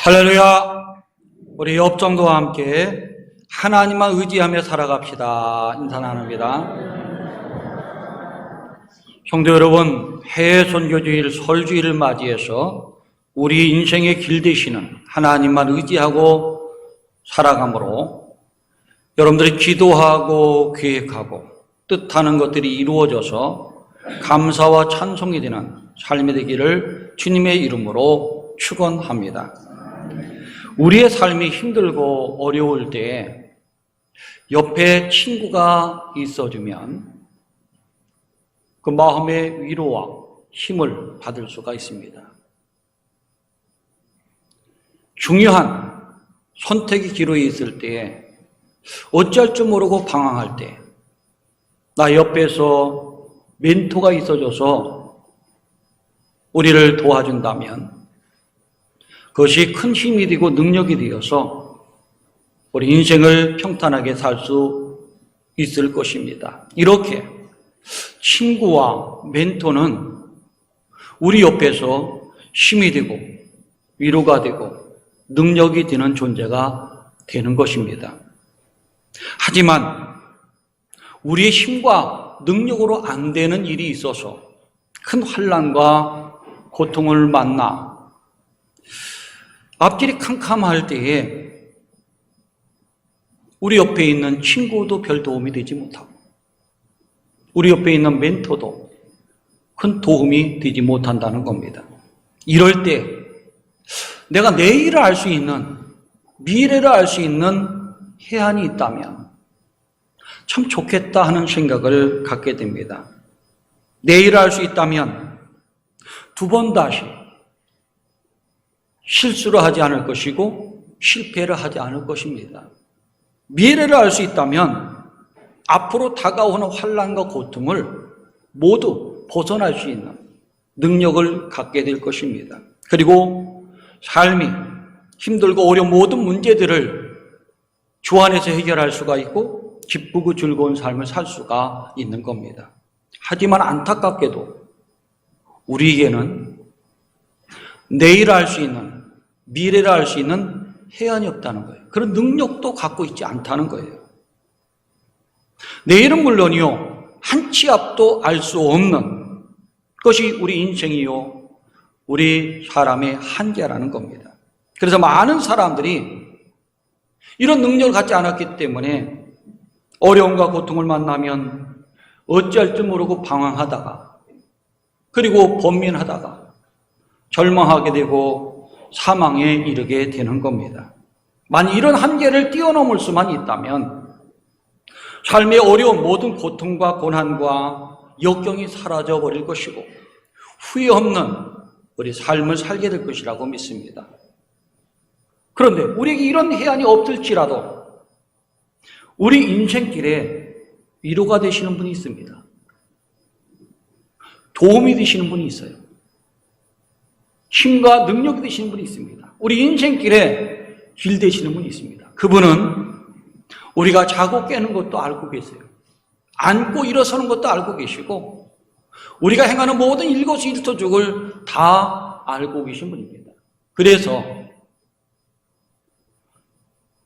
할렐루야. 우리 옆정도와 함께 하나님만 의지하며 살아갑시다 인사 나눕니다. 성도 여러분, 해외 선교주일 설주일을 맞이해서 우리 인생의 길 되시는 하나님만 의지하고 살아가므로 여러분들이 기도하고 계획하고 뜻하는 것들이 이루어져서 감사와 찬송이 되는 삶이 되기를 주님의 이름으로 축원합니다. 우리의 삶이 힘들고 어려울 때 옆에 친구가 있어주면 그 마음의 위로와 힘을 받을 수가 있습니다. 중요한 선택의 기로에 있을 때 어찌할 줄 모르고 방황할 때 나 옆에서 멘토가 있어줘서 우리를 도와준다면 그것이 큰 힘이 되고 능력이 되어서 우리 인생을 평탄하게 살 수 있을 것입니다. 이렇게 친구와 멘토는 우리 옆에서 힘이 되고 위로가 되고 능력이 되는 존재가 되는 것입니다. 하지만 우리의 힘과 능력으로 안 되는 일이 있어서 큰 환난과 고통을 만나 앞길이 캄캄할 때에 우리 옆에 있는 친구도 별 도움이 되지 못하고 우리 옆에 있는 멘토도 큰 도움이 되지 못한다는 겁니다. 이럴 때 내가 내일을 알 수 있는, 미래를 알 수 있는 해안이 있다면 참 좋겠다 하는 생각을 갖게 됩니다. 내일을 알 수 있다면 두 번 다시 실수를 하지 않을 것이고 실패를 하지 않을 것입니다. 미래를 알 수 있다면 앞으로 다가오는 환난과 고통을 모두 벗어날 수 있는 능력을 갖게 될 것입니다. 그리고 삶이 힘들고 어려운 모든 문제들을 주 안에서 해결할 수가 있고 기쁘고 즐거운 삶을 살 수가 있는 겁니다. 하지만 안타깝게도 우리에게는 내일을 알 수 있는, 미래를 알 수 있는 해안이 없다는 거예요. 그런 능력도 갖고 있지 않다는 거예요. 내일은 물론이요, 한 치 앞도 알 수 없는 것이 우리 인생이요, 우리 사람의 한계라는 겁니다. 그래서 많은 사람들이 이런 능력을 갖지 않았기 때문에 어려움과 고통을 만나면 어찌할 줄 모르고 방황하다가 그리고 번민하다가 절망하게 되고 사망에 이르게 되는 겁니다. 만약 이런 한계를 뛰어넘을 수만 있다면 삶의 어려운 모든 고통과 고난과 역경이 사라져 버릴 것이고 후회 없는 우리 삶을 살게 될 것이라고 믿습니다. 그런데 우리에게 이런 해안이 없을지라도 우리 인생길에 위로가 되시는 분이 있습니다. 도움이 되시는 분이 있어요. 힘과 능력이 되시는 분이 있습니다. 우리 인생길에 길 되시는 분이 있습니다. 그분은 우리가 자고 깨는 것도 알고 계세요. 앉고 일어서는 것도 알고 계시고 우리가 행하는 모든 일거수일투족을 다 알고 계신 분입니다. 그래서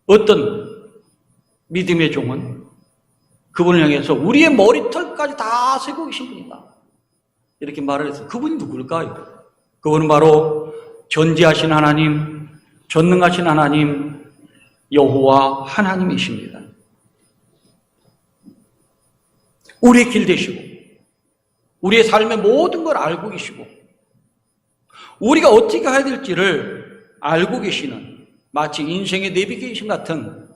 어떤 믿음의 종은 그분을 향해서 우리의 머리털까지 다 세고 계신 분이다 이렇게 말을 했어요. 그분이 누굴까요? 그분은 바로 전지하신 하나님, 전능하신 하나님 여호와 하나님이십니다. 우리의 길 되시고 우리의 삶의 모든 걸 알고 계시고 우리가 어떻게 해야 될지를 알고 계시는 마치 인생의 내비게이션 같은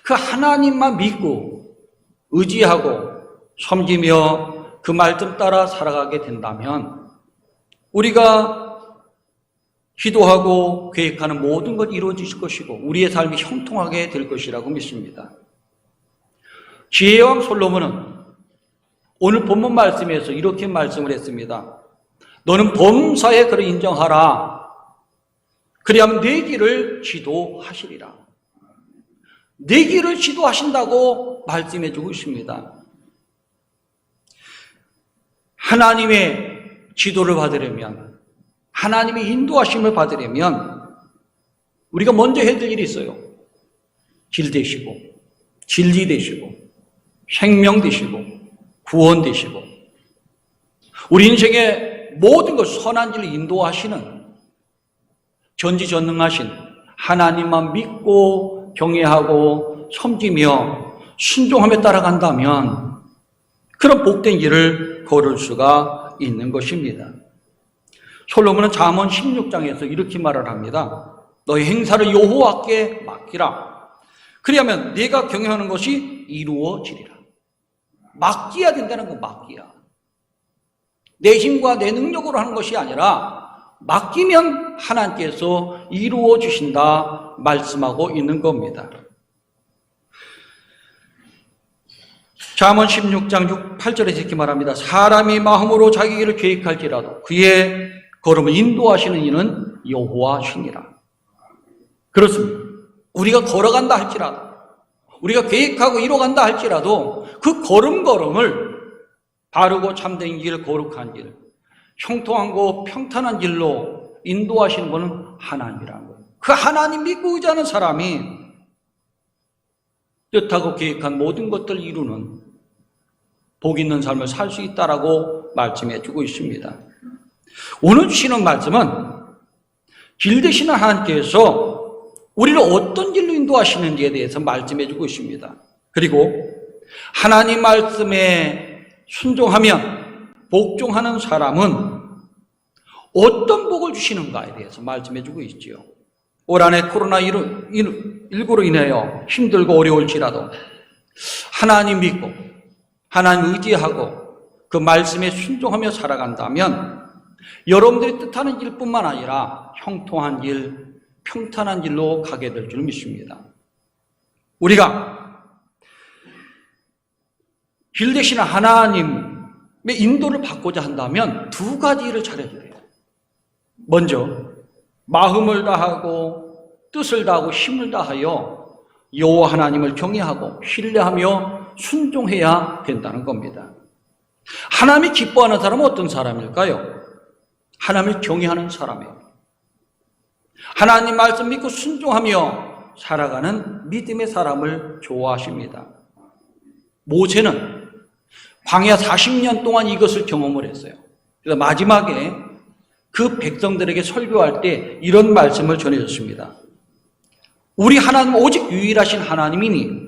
그 하나님만 믿고 의지하고 섬기며 그 말씀 따라 살아가게 된다면 우리가 기도하고 계획하는 모든 것 이루어질 것이고 우리의 삶이 형통하게 될 것이라고 믿습니다. 지혜의 왕 솔로몬은 오늘 본문 말씀에서 이렇게 말씀을 했습니다. 너는 범사에 그를 인정하라. 그리하면 내 길을 지도하시리라. 내 길을 지도하신다고 말씀해 주고 있습니다. 하나님의 지도를 받으려면 하나님의 인도하심을 받으려면 우리가 먼저 해야 될 일이 있어요. 길 되시고, 진리 되시고, 생명 되시고, 구원 되시고, 우리 인생의 모든 것 선한 길을 인도하시는 전지전능하신 하나님만 믿고 경외하고 섬기며 순종하며 따라간다면 그런 복된 길을 걸을 수가 있는 것입니다. 솔로몬은 잠언 16장에서 이렇게 말을 합니다. 너희 행사를 여호와께 맡기라. 그리하면 네가 경영하는 것이 이루어지리라. 맡겨야 된다는 건 맡기야. 내 힘과 내 능력으로 하는 것이 아니라 맡기면 하나님께서 이루어 주신다 말씀하고 있는 겁니다. 잠언 16장 8절에 이렇게 말합니다. 사람이 마음으로 자기 길을 계획할지라도 그의 걸음을 인도하시는 이는 여호와시니라. 그렇습니다. 우리가 걸어간다 할지라도, 우리가 계획하고 이뤄간다 할지라도 그 걸음걸음을 바르고 참된 길, 거룩한 길, 형통하고 평탄한 길로 인도하시는 분은 하나님이라는 거예요. 그 하나님 믿고 의지하는 사람이 뜻하고 계획한 모든 것들을 이루는 복 있는 삶을 살 수 있다라고 말씀해 주고 있습니다. 오늘 주시는 말씀은 길 되시는 하나님께서 우리를 어떤 길로 인도하시는지에 대해서 말씀해 주고 있습니다. 그리고 하나님 말씀에 순종하면 복종하는 사람은 어떤 복을 주시는가에 대해서 말씀해 주고 있지요. 올 한해 코로나19로 인하여 힘들고 어려울지라도 하나님 믿고 하나님 의지하고 그 말씀에 순종하며 살아간다면 여러분들이 뜻하는 길뿐만 아니라 형통한 길, 평탄한 길로 가게 될 줄 믿습니다. 우리가 길 되시는 하나님의 인도를 받고자 한다면 두 가지 일을 잘해야 돼요. 먼저 마음을 다하고 뜻을 다하고 힘을 다하여 여호와 하나님을 경외하고 신뢰하며 순종해야 된다는 겁니다. 하나님이 기뻐하는 사람은 어떤 사람일까요? 하나님을 경외하는 사람이에요. 하나님 말씀 믿고 순종하며 살아가는 믿음의 사람을 좋아하십니다. 모세는 광야 40년 동안 이것을 경험을 했어요. 그래서 마지막에 그 백성들에게 설교할 때 이런 말씀을 전해줬습니다. 우리 하나님 오직 유일하신 하나님이니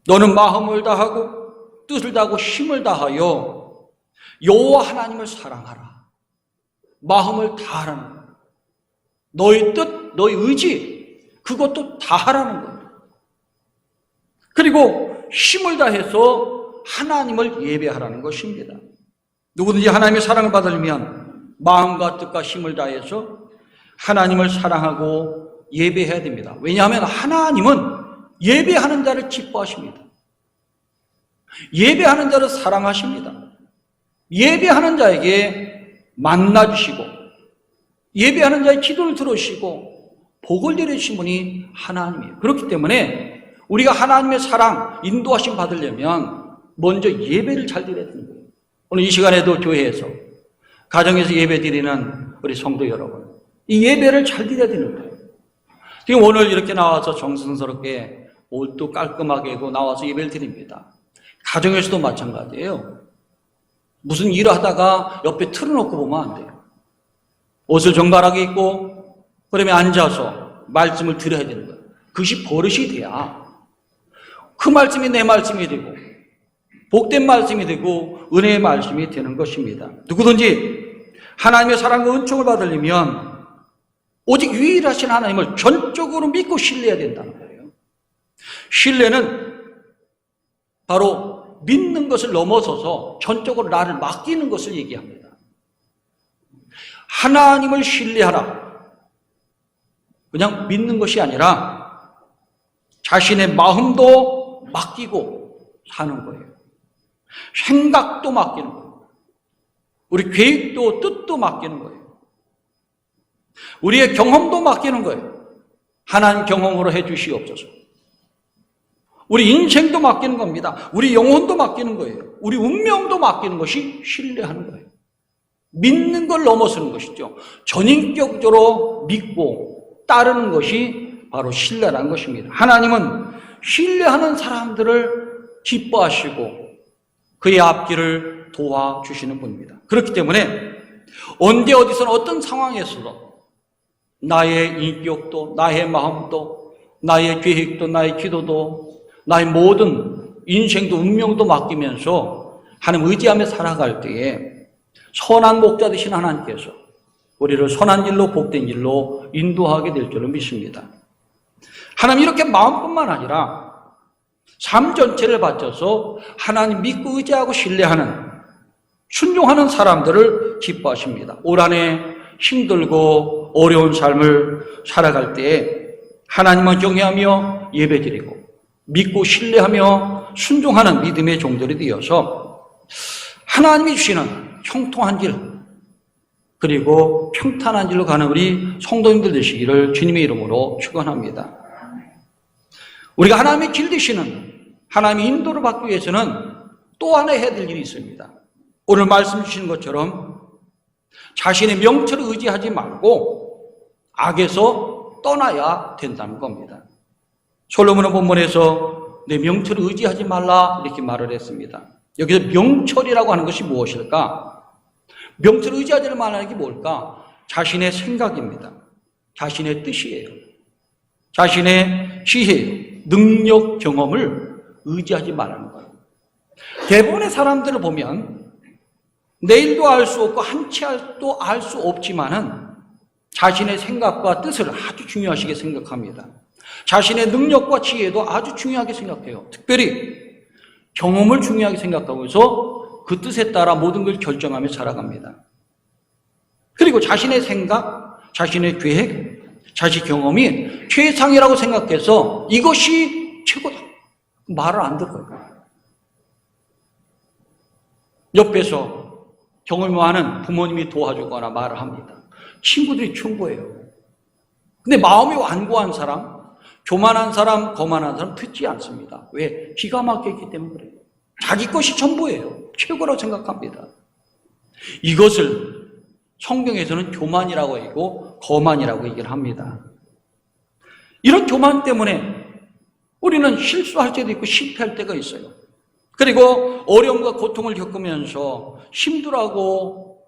너는 마음을 다하고 뜻을 다하고 힘을 다하여 여호와 하나님을 사랑하라. 마음을 다하라는 거예요. 너의 뜻, 너의 의지 그것도 다하라는 거예요. 그리고 힘을 다해서 하나님을 예배하라는 것입니다. 누구든지 하나님의 사랑을 받으려면 마음과 뜻과 힘을 다해서 하나님을 사랑하고 예배해야 됩니다. 왜냐하면 하나님은 예배하는 자를 기뻐하십니다. 예배하는 자를 사랑하십니다. 예배하는 자에게 만나주시고 예배하는 자의 기도를 들으시고 복을 내리신 분이 하나님이에요. 그렇기 때문에 우리가 하나님의 사랑, 인도하심 받으려면 먼저 예배를 잘 드려야 되는 거예요. 오늘 이 시간에도 교회에서 가정에서 예배 드리는 우리 성도 여러분, 이 예배를 잘 드려야 되는 거예요. 지금 오늘 이렇게 나와서 정성스럽게 옷도 깔끔하게 입고 나와서 예배를 드립니다. 가정에서도 마찬가지예요. 무슨 일을 하다가 옆에 틀어놓고 보면 안 돼요. 옷을 정갈하게 입고 그러면 앉아서 말씀을 들어야 되는 거예요. 그것이 버릇이 돼야 그 말씀이 내 말씀이 되고 복된 말씀이 되고 은혜의 말씀이 되는 것입니다. 누구든지 하나님의 사랑과 은총을 받으려면 오직 유일하신 하나님을 전적으로 믿고 신뢰해야 된다는 거예요. 신뢰는 바로 믿는 것을 넘어서서 전적으로 나를 맡기는 것을 얘기합니다. 하나님을 신뢰하라. 그냥 믿는 것이 아니라 자신의 마음도 맡기고 사는 거예요. 생각도 맡기는 거예요. 우리 계획도 뜻도 맡기는 거예요. 우리의 경험도 맡기는 거예요. 하나님 경험으로 해 주시옵소서. 우리 인생도 맡기는 겁니다. 우리 영혼도 맡기는 거예요. 우리 운명도 맡기는 것이 신뢰하는 거예요. 믿는 걸 넘어서는 것이죠. 전인격적으로 믿고 따르는 것이 바로 신뢰라는 것입니다. 하나님은 신뢰하는 사람들을 기뻐하시고 그의 앞길을 도와주시는 분입니다. 그렇기 때문에 언제 어디서는 어떤 상황에서도 나의 인격도, 나의 마음도, 나의 계획도, 나의 기도도, 나의 모든 인생도 운명도 맡기면서 하나님 의지하며 살아갈 때에 선한 목자 되신 하나님께서 우리를 선한 일로 복된 일로 인도하게 될 줄로 믿습니다. 하나님 이렇게 마음뿐만 아니라 삶 전체를 바쳐서 하나님 믿고 의지하고 신뢰하는 순종하는 사람들을 기뻐하십니다. 올 한 해 힘들고 어려운 삶을 살아갈 때에 하나님을 경외하며 예배드리고 믿고 신뢰하며 순종하는 믿음의 종들이 되어서 하나님이 주시는 형통한 길 그리고 평탄한 길로 가는 우리 성도님들 되시기를 주님의 이름으로 축원합니다. 우리가 하나님의 길 되시는 하나님의 인도를 받기 위해서는 또 하나 해야 될 일이 있습니다. 오늘 말씀 주시는 것처럼 자신의 명철을 의지하지 말고 악에서 떠나야 된다는 겁니다. 솔로몬은 본문에서 내 명철을 의지하지 말라 이렇게 말을 했습니다. 여기서 명철이라고 하는 것이 무엇일까? 명철을 의지하지 말라는 게 뭘까? 자신의 생각입니다. 자신의 뜻이에요. 자신의 지혜예요. 능력, 경험을 의지하지 말라는 거예요. 대부분의 사람들을 보면 내일도 알 수 없고 한치 알도 알 수 없지만은 자신의 생각과 뜻을 아주 중요하시게 생각합니다. 자신의 능력과 지혜도 아주 중요하게 생각해요. 특별히 경험을 중요하게 생각하면서 그 뜻에 따라 모든 걸 결정하며 살아갑니다. 그리고 자신의 생각, 자신의 계획, 자신 경험이 최상이라고 생각해서 이것이 최고다. 말을 안 들어요. 옆에서 경험이 많은 부모님이 도와주거나 말을 합니다. 친구들이 충고해요. 근데 마음이 완고한 사람, 교만한 사람, 거만한 사람 듣지 않습니다. 왜? 기가 막혀있기 때문에 그래요. 자기 것이 전부예요. 최고라고 생각합니다. 이것을 성경에서는 교만이라고 하고 거만이라고 얘기를 합니다. 이런 교만 때문에 우리는 실수할 때도 있고 실패할 때가 있어요. 그리고 어려움과 고통을 겪으면서 힘들어하고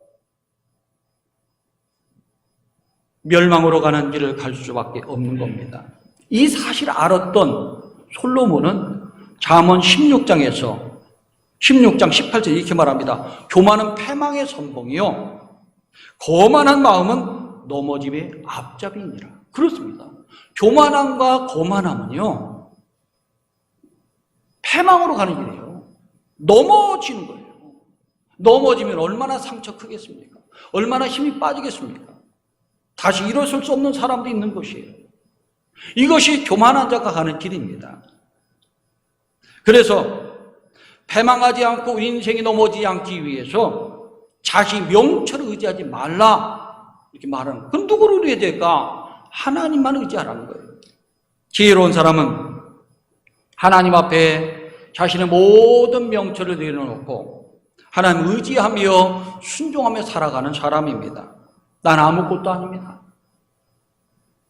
멸망으로 가는 길을 갈 수밖에 없는 겁니다. 이 사실을 알았던 솔로몬은 잠언 16장 18절 이렇게 말합니다. 교만은 패망의 선봉이요 거만한 마음은 넘어짐의 앞잡이니라. 그렇습니다. 교만함과 거만함은요 패망으로 가는 길이에요. 넘어지는 거예요. 넘어지면 얼마나 상처 크겠습니까? 얼마나 힘이 빠지겠습니까? 다시 일어설 수 없는 사람도 있는 것이에요. 이것이 교만한 자가 가는 길입니다. 그래서 패망하지 않고 우리 인생이 넘어지지 않기 위해서 자신 명철을 의지하지 말라 이렇게 말하는 거예요. 그럼 누구를 의지해야 될까? 하나님만 의지하라는 거예요. 지혜로운 사람은 하나님 앞에 자신의 모든 명철을 내려놓고 하나님 의지하며 순종하며 살아가는 사람입니다. 나는 아무것도 아닙니다.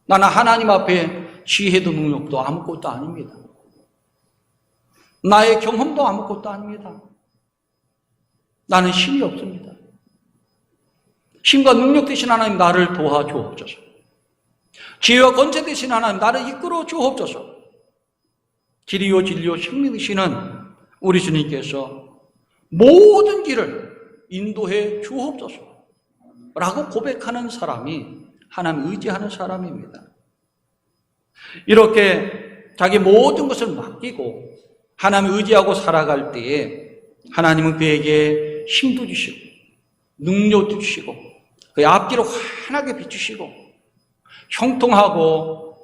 나는 하나님 앞에 지혜도 능력도 아무것도 아닙니다. 나의 경험도 아무것도 아닙니다. 나는 힘이 없습니다. 힘과 능력 되신 하나님 나를 도와주옵소서. 지혜와 권세 되신 하나님 나를 이끌어 주옵소서. 길이요 진리요 생명 되시는 우리 주님께서 모든 길을 인도해 주옵소서 라고 고백하는 사람이 하나님 의지하는 사람입니다. 이렇게 자기 모든 것을 맡기고 하나님 의지하고 살아갈 때에 하나님은 그에게 힘도 주시고 능력도 주시고 그의 앞길을 환하게 비추시고 형통하고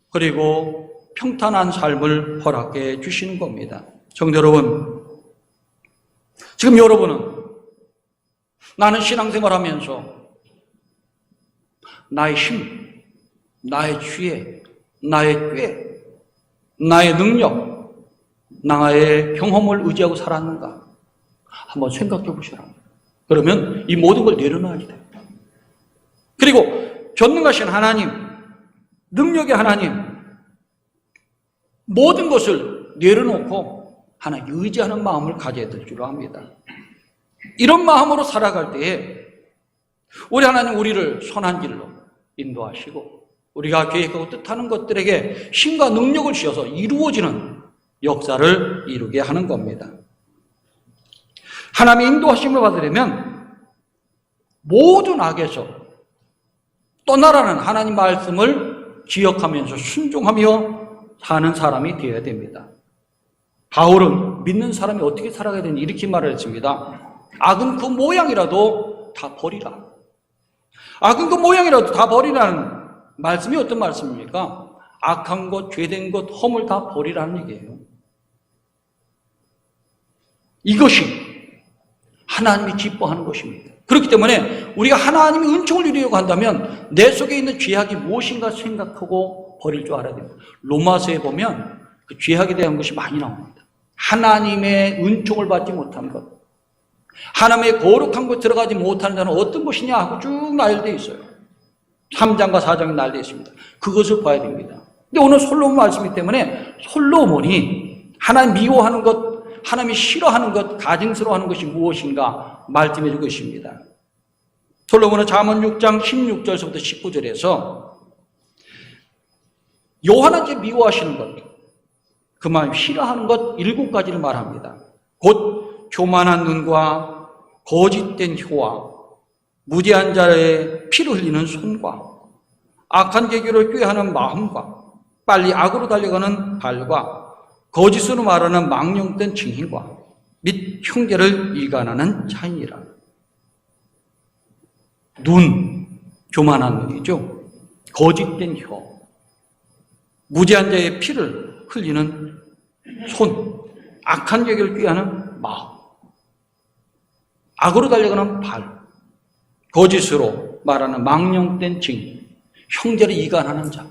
그리고 평탄한 삶을 허락해 주시는 겁니다. 성도 여러분, 지금 여러분은 나는 신앙생활하면서 나의 힘, 나의 지혜, 나의 꾀, 나의 능력, 나의 경험을 의지하고 살았는가? 한번 생각해 보시라. 그러면 이 모든 걸 내려놔야 돼요. 그리고 전능하신 하나님, 능력의 하나님, 모든 것을 내려놓고 하나님 의지하는 마음을 가져야 될 줄 압니다. 이런 마음으로 살아갈 때에 우리 하나님 우리를 선한 길로 인도하시고 우리가 계획하고 뜻하는 것들에게 힘과 능력을 주셔서 이루어지는 역사를 이루게 하는 겁니다. 하나님의 인도하심을 받으려면 모든 악에서 떠나라는 하나님 말씀을 기억하면서 순종하며 사는 사람이 되어야 됩니다. 바울은 믿는 사람이 어떻게 살아가야 되는지 이렇게 말을 했습니다. 악은 그 모양이라도 다 버리라. 악은 그 모양이라도 다 버리라는 말씀이 어떤 말씀입니까? 악한 것, 죄된 것, 험을 다 버리라는 얘기예요. 이것이 하나님이 기뻐하는 것입니다. 그렇기 때문에 우리가 하나님의 은총을 누리려고 한다면 내 속에 있는 죄악이 무엇인가 생각하고 버릴 줄 알아야 됩니다. 로마서에 보면 그 죄악에 대한 것이 많이 나옵니다. 하나님의 은총을 받지 못한 것, 하나님의 거룩한 것 들어가지 못하는 자는 어떤 것이냐 하고 쭉 나열되어 있어요. 3장과 4장이 나열되어 있습니다. 그것을 봐야 됩니다. 근데 오늘 솔로몬 말씀이기 때문에 솔로몬이 하나님 미워하는 것, 하나님이 싫어하는 것, 가증스러워하는 것이 무엇인가 말씀해 주고 있습니다. 솔로몬은 잠언 6장 16절부터 19절에서 여호와께 미워하시는 것, 그 말 싫어하는 것 7가지를 말합니다. 곧 교만한 눈과 거짓된 혀와 무지한 자의 피를 흘리는 손과 악한 계교를 꾀하는 마음과 빨리 악으로 달려가는 발과 거짓으로 말하는 망령된 증인과 및 형제를 이간하는 자이니라. 눈, 교만한 눈이죠. 거짓된 혀, 무지한 자의 피를 흘리는 손, 악한 계교를 꾀하는 마음, 악으로 달려가는 발, 거짓으로 말하는 망령된 증인, 형제를 이간하는 자.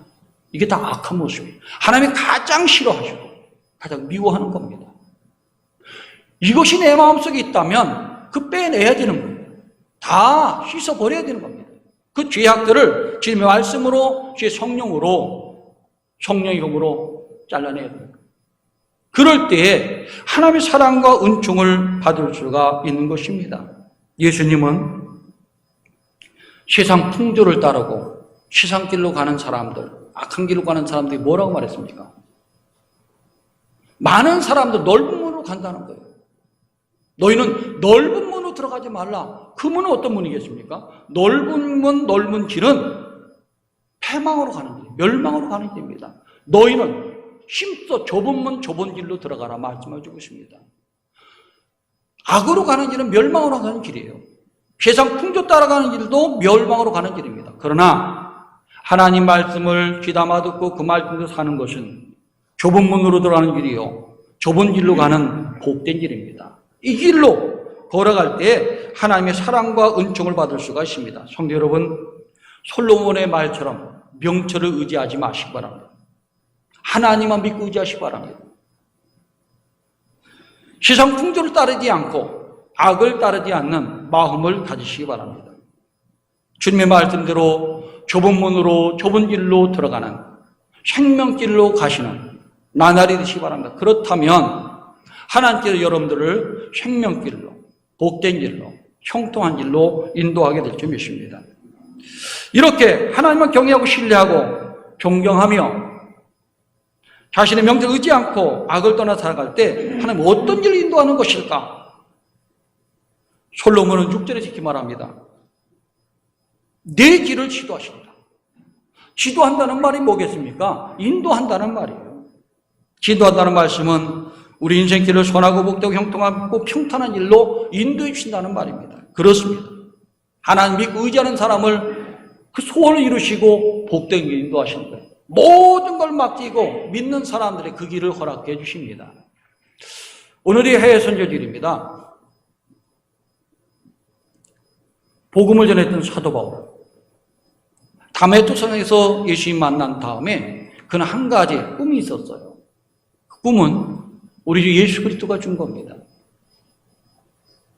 이게 다 악한 모습이에요. 하나님이 가장 싫어하시고 가장 미워하는 겁니다. 이것이 내 마음속에 있다면 그 빼내야 되는 거예요. 다 씻어버려야 되는 겁니다. 그 죄악들을 주님의 말씀으로, 주의 성령으로, 성령의 힘으로 잘라내야 됩니다. 그럴 때에 하나님의 사랑과 은총을 받을 수가 있는 것입니다. 예수님은 세상 풍조를 따르고 세상길로 가는 사람들, 악한 길로 가는 사람들이 뭐라고 말했습니까? 많은 사람들 넓은 문으로 간다는 거예요. 너희는 넓은 문으로 들어가지 말라. 그 문은 어떤 문이겠습니까? 넓은 문, 넓은 길은 패망으로 가는 길, 멸망으로 가는 길입니다. 너희는 힘써 좁은 문, 좁은 길로 들어가라 말씀해 주고 있습니다. 악으로 가는 길은 멸망으로 가는 길이에요. 세상 풍조 따라가는 길도 멸망으로 가는 길입니다. 그러나 하나님 말씀을 귀담아 듣고 그 말씀대로 사는 것은 좁은 문으로 들어가는 길이요, 좁은 길로 가는 복된 길입니다. 이 길로 걸어갈 때 하나님의 사랑과 은총을 받을 수가 있습니다. 성도 여러분, 솔로몬의 말처럼 명철을 의지하지 마시기 바랍니다. 하나님만 믿고 의지하시기 바랍니다. 세상 풍조를 따르지 않고 악을 따르지 않는 마음을 가지시기 바랍니다. 주님의 말씀대로 좁은 문으로 좁은 길로 들어가는 생명길로 가시는 나날이 되시기 바랍니다. 그렇다면 하나님께서 여러분들을 생명길로, 복된 길로, 형통한 길로 인도하게 될 줄 믿습니다. 이렇게 하나님을 경외하고 신뢰하고 존경하며 자신의 명제를 의지 않고 악을 떠나 살아갈 때 하나님 어떤 길을 인도하는 것일까? 솔로몬은 6절에 이렇게 말합니다. 내 길을 지도하신다. 지도한다는 말이 뭐겠습니까? 인도한다는 말이에요. 지도한다는 말씀은 우리 인생길을 선하고 복되고 형통하고 평탄한 일로 인도해 주신다는 말입니다. 그렇습니다. 하나님 믿고 의지하는 사람을 그 소원을 이루시고 복된 길 인도하시는 거예요. 모든 걸 맡기고 믿는 사람들의 그 길을 허락해 주십니다. 오늘이 해외 선교길입니다. 복음을 전했던 사도 바울, 다메섹에서 예수님 만난 다음에 그는 한 가지 꿈이 있었어요. 그 꿈은 우리 주 예수 그리스도가 준 겁니다.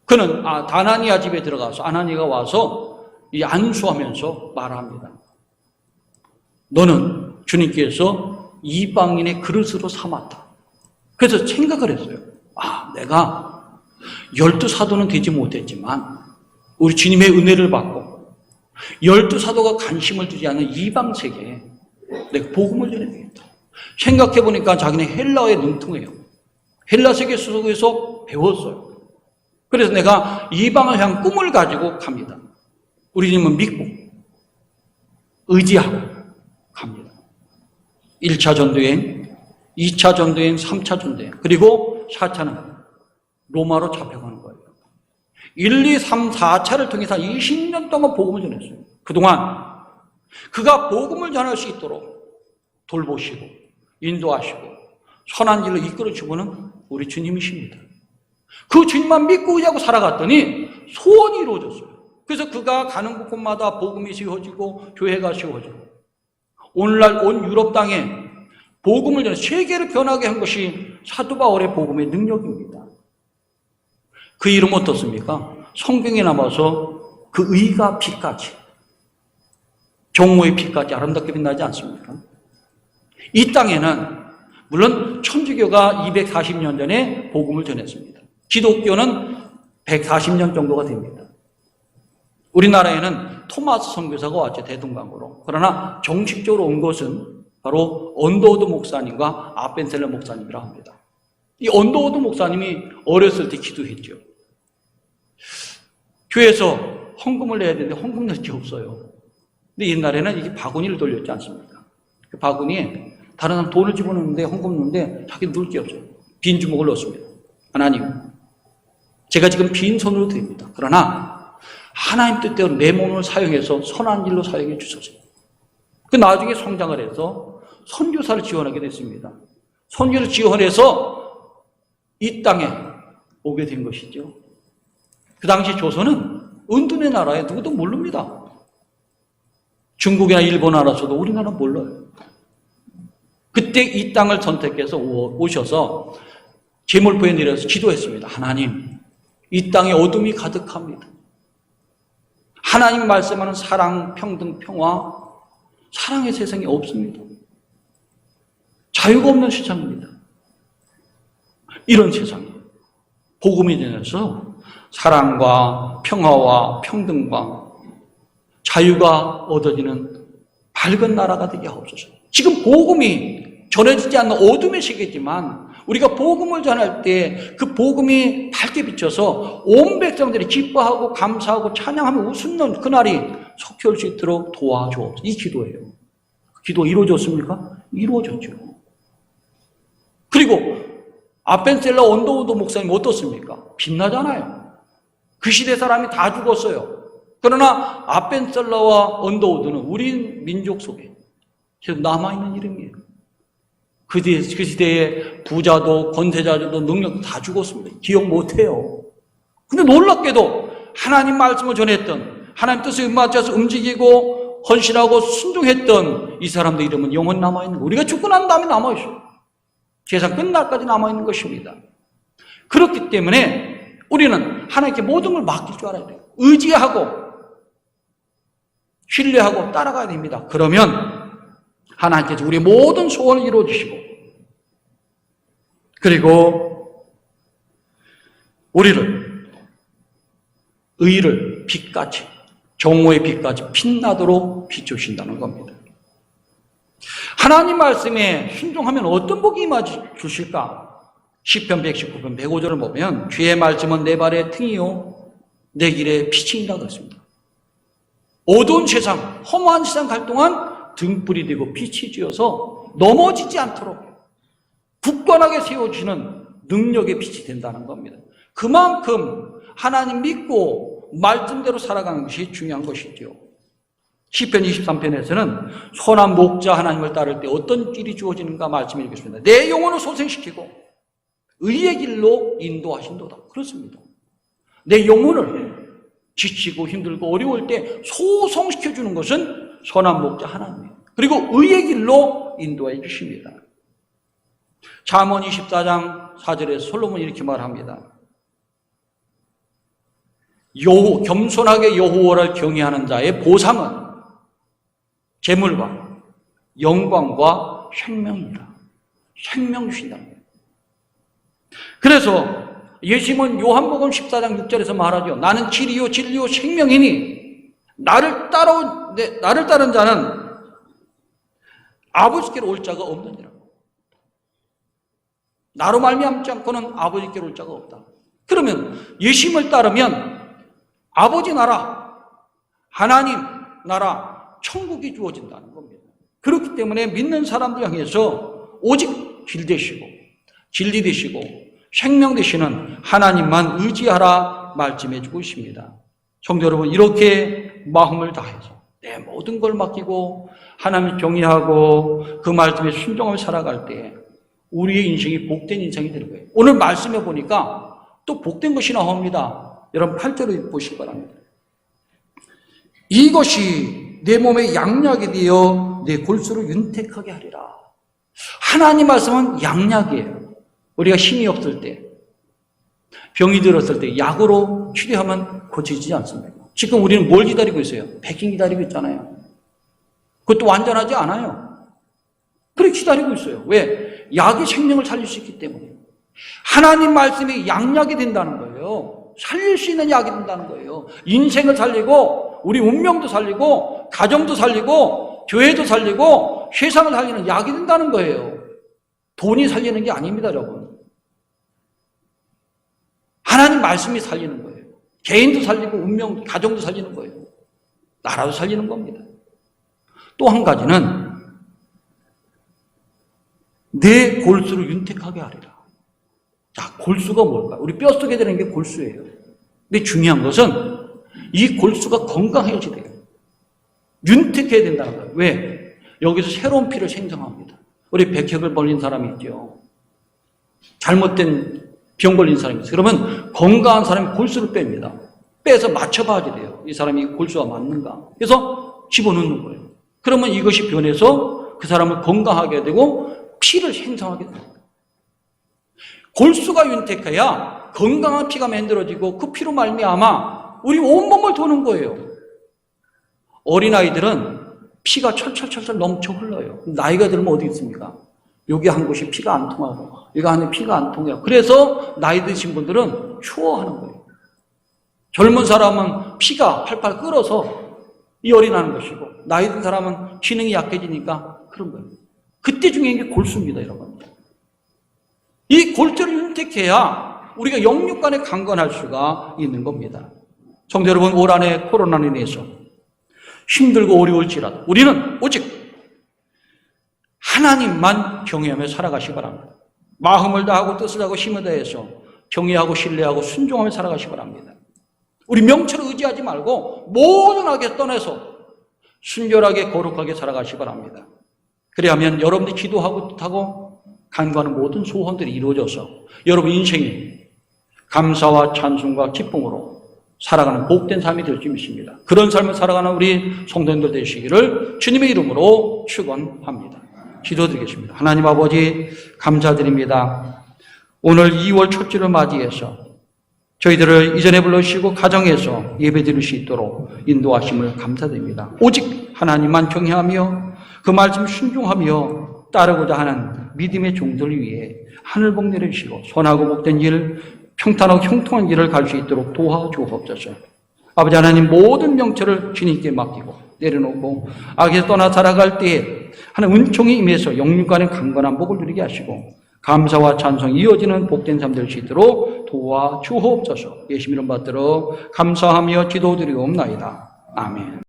그는 다나니아 집에 들어가서 아나니아가 와서 안수하면서 말합니다. 너는 주님께서 이방인의 그릇으로 삼았다. 그래서 생각을 했어요. 내가 12사도는 되지 못했지만 우리 주님의 은혜를 받고 12사도가 관심을 두지 않는 이방 세계에 내가 복음을 전해야 되겠다. 생각해 보니까 자기는 헬라어에 능통해요. 헬라 세계 속에서 배웠어요. 그래서 내가 이방을 향한 꿈을 가지고 갑니다. 우리 주님은 믿고 의지하고 갑니다. 1차 전도여행, 2차 전도여행, 3차 전도여행, 그리고 4차는 로마로 잡혀가는 거예요. 1, 2, 3, 4차를 통해서 20년 동안 복음을 전했어요. 그동안 그가 복음을 전할 수 있도록 돌보시고 인도하시고 선한 길로 이끌어주고는 우리 주님이십니다. 그 주님만 믿고 의지하고 살아갔더니 소원이 이루어졌어요. 그래서 그가 가는 곳마다 복음이 세워지고 교회가 세워지고 오늘날 온 유럽 땅에 복음을 전해 세계를 변하게 한 것이 사도 바울의 복음의 능력입니다. 그 이름 어떻습니까? 성경에 남아서 그 의가 빛까지, 종모의 빛까지 아름답게 빛나지 않습니까? 이 땅에는 물론 천주교가 240년 전에 복음을 전했습니다. 기독교는 140년 정도가 됩니다. 우리나라에는 토마스 선교사가 왔죠, 대동강으로. 그러나 정식적으로 온 것은 바로 언더우드 목사님과 아벤셀러 목사님이라고 합니다. 이 언더우드 목사님이 어렸을 때 기도했죠. 교회에서 헌금을 내야 되는데 헌금 낼 게 없어요. 근데 옛날에는 이게 바구니를 돌렸지 않습니까? 그 바구니에 다른 사람 돈을 집어넣는데 헌금 넣는데 자기는 넣을 게 없어요. 빈 주먹을 넣습니다. 하나님, 제가 지금 빈 손으로 드립니다. 그러나 하나님 뜻대로 내 몸을 사용해서 선한 일로 사용해 주소서. 그 나중에 성장을 해서 선교사를 지원하게 됐습니다. 선교를 지원해서 이 땅에 오게 된 것이죠. 그 당시 조선은 은둔의 나라에 누구도 모릅니다. 중국이나 일본 알아서도 우리나라는 몰라요. 그때 이 땅을 선택해서 오셔서 제물포에 내려서 기도했습니다. 하나님, 이 땅에 어둠이 가득합니다. 하나님 말씀하는 사랑, 평등, 평화, 사랑의 세상이 없습니다. 자유가 없는 세상입니다. 이런 세상에 복음이 되면서 사랑과 평화와 평등과 자유가 얻어지는 밝은 나라가 되게 하옵소서. 지금 복음이 전해지지 않는 어둠의 세계지만 우리가 복음을 전할 때 그 복음이 밝게 비쳐서 온 백성들이 기뻐하고 감사하고 찬양하며 웃는 그날이 속히 올 수 있도록 도와줘. 이 기도예요. 기도 이루어졌습니까? 이루어졌죠. 그리고 아벤셀러 언더우드 목사님 어떻습니까? 빛나잖아요. 그 시대 사람이 다 죽었어요. 그러나 아벤셀러와 언더우드는 우리 민족 속에 계속 남아있는 이름이에요. 그 시대에 부자도 권세자들도 능력도 다 죽었습니다. 기억 못해요. 근데 놀랍게도 하나님 말씀을 전했던, 하나님 뜻에 맞춰서 움직이고 헌신하고 순종했던 이 사람들 이름은 영원히 남아있는 거예요. 우리가 죽고 난 다음에 남아있어요. 세상 끝날까지 남아있는 것입니다. 그렇기 때문에 우리는 하나님께 모든 걸 맡길 줄 알아야 돼요. 의지하고 신뢰하고 따라가야 됩니다. 그러면 하나님께서 우리의 모든 소원을 이루어주시고 그리고 우리를 의를 빛까지 정오의 빛까지 빛나도록 비추신다는 겁니다. 하나님 말씀에 순종하면 어떤 복이 임하지 주실까? 시편 119편 105절을 보면 주의 말씀은 내 발의 등이요 내 길에 빛이니라 그랬습니다. 어두운 세상, 험한 세상 갈 동안 등불이 되고 빛이 지어서 넘어지지 않도록 굳건하게 세워주시는 능력의 빛이 된다는 겁니다. 그만큼 하나님 믿고 말씀대로 살아가는 것이 중요한 것이죠. 시편 23편에서는 선한 목자 하나님을 따를 때 어떤 길이 주어지는가 말씀해 주겠습니다. 내 영혼을 소생시키고 의의 길로 인도하신도다. 그렇습니다. 내 영혼을 지치고 힘들고 어려울 때 소성시켜주는 것은 선한 목자 하나님이에요. 그리고 의의 길로 인도해 주십니다. 잠언 24장 4절에서 솔로몬이 이렇게 말합니다. 겸손하게 여호와를 경외하는 자의 보상은 재물과 영광과 생명입니다. 생명 주신다는 거예요. 그래서 예수님은 요한복음 14장 6절에서 말하죠. 나는 길이요 진리요 생명이니 나를 따른 자는 아버지께로 올 자가 없느니라. 나로 말미암지 않고는 아버지께로 올 자가 없다. 그러면 예수님을 따르면 아버지 나라, 하나님 나라, 천국이 주어진다는 겁니다. 그렇기 때문에 믿는 사람들 향해서 오직 길 되시고 진리 되시고 생명 되시는 하나님만 의지하라 말씀해 주고 있습니다. 성도 여러분, 이렇게 마음을 다해서 내 모든 걸 맡기고 하나님을 경외하고 그 말씀에 순종하며 살아갈 때 우리의 인생이 복된 인생이 되는 거예요. 오늘 말씀해 보니까 또 복된 것이 나옵니다. 여러분 8절을 보시기 바랍니다. 이것이 내 몸의 양약이 되어 내 골수를 윤택하게 하리라. 하나님 말씀은 양약이에요. 우리가 힘이 없을 때, 병이 들었을 때 약으로 치료하면 고쳐지지 않습니까? 지금 우리는 뭘 기다리고 있어요? 백신 기다리고 있잖아요. 그것도 완전하지 않아요. 그렇게 기다리고 있어요. 왜? 약이 생명을 살릴 수 있기 때문에. 하나님 말씀이 양약이 된다는 거예요. 살릴 수 있는 약이 된다는 거예요. 인생을 살리고 우리 운명도 살리고 가정도 살리고 교회도 살리고 세상을 살리는 약이 된다는 거예요. 돈이 살리는 게 아닙니다, 여러분. 하나님 말씀이 살리는 거예요. 개인도 살리고 운명, 가정도 살리는 거예요. 나라도 살리는 겁니다. 또 한 가지는 내 골수를 윤택하게 하리라. 자, 골수가 뭘까? 우리 뼛속에 들어있는 게 골수예요. 근데 중요한 것은 이 골수가 건강해야 돼요. 윤택해야 된다는 거예요. 왜? 여기서 새로운 피를 생성합니다. 우리 백혈을 걸린 사람이 있죠. 잘못된 병 걸린 사람이 있어요. 그러면 건강한 사람이 골수를 뺍니다. 빼서 맞춰봐야 돼요. 이 사람이 골수가 맞는가. 그래서 집어넣는 거예요. 그러면 이것이 변해서 그 사람을 건강하게 되고 피를 생성하게 됩니다. 골수가 윤택해야 건강한 피가 만들어지고 그 피로 말미암아 우리 온몸을 도는 거예요. 어린아이들은 피가 철철철철 넘쳐 흘러요. 나이가 들면 어디 있습니까? 여기 한 곳이 피가 안 통하고 여기 안에 피가 안 통해요. 그래서 나이 드신 분들은 추워하는 거예요. 젊은 사람은 피가 팔팔 끓어서 열이 나는 것이고 나이 든 사람은 기능이 약해지니까 그런 거예요. 그때 중요한 게 골수입니다, 여러분. 이 골수를 윤택해야 우리가 영육간에 강건할 수가 있는 겁니다. 성도 여러분, 올 한해 코로나로 인해서 힘들고 어려울지라도 우리는 오직 하나님만 경외하며 살아가시기 바랍니다. 마음을 다하고 뜻을 다하고 힘을 다해서 경외하고 신뢰하고 순종하며 살아가시기 바랍니다. 우리 명철을 의지하지 말고 모든 악에 떠나서 순결하게 거룩하게 살아가시기 바랍니다. 그래야면 여러분들이 기도하고 뜻하고 간구하는 모든 소원들이 이루어져서 여러분 인생이 감사와 찬송과 기쁨으로 살아가는 복된 삶이 될 줄 믿습니다. 그런 삶을 살아가는 우리 성도님들 되시기를 주님의 이름으로 축원합니다. 기도드리겠습니다. 하나님 아버지 감사드립니다. 오늘 2월 첫 주를 맞이해서 저희들을 이전에 불러주시고 가정에서 예배드릴 수 있도록 인도하심을 감사드립니다. 오직 하나님만 경외하며 그 말씀 순종하며 따르고자 하는 믿음의 종들을 위해 하늘 복 내려주시고 선하고 복된 일, 평탄하고 형통한 길을 갈 수 있도록 도와주옵소서. 아버지 하나님, 모든 명철을 주님께 맡기고 내려놓고 악에서 떠나 살아갈 때에 하나님 은총이 임해서 영육간의 강건한 복을 누리게 하시고 감사와 찬송이 이어지는 복된 삶 될 수 있도록 도와주옵소서. 예수님 이름 받들어 감사하며 기도드리옵나이다. 아멘.